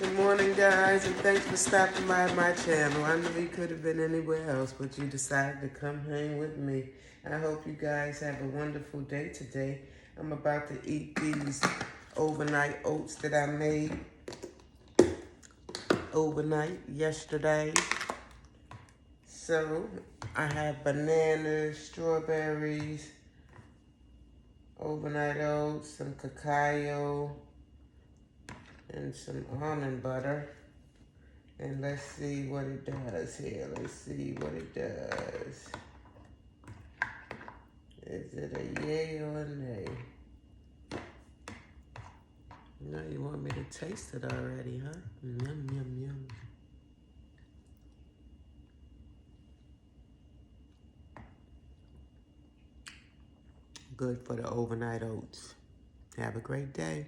Good morning, guys, and thanks for stopping by my channel. I know you could have been anywhere else, but you decided to come hang with me. I hope you guys have a wonderful day today. I'm about to eat these overnight oats that I made overnight yesterday. So I have bananas, strawberries, overnight oats, some cacao, and some almond butter. And let's see what it does here. Let's see what it does. Is it a yay or a nay? No, you want me to taste it already, huh? Yum, yum, yum. Good for the overnight oats. Have a great day.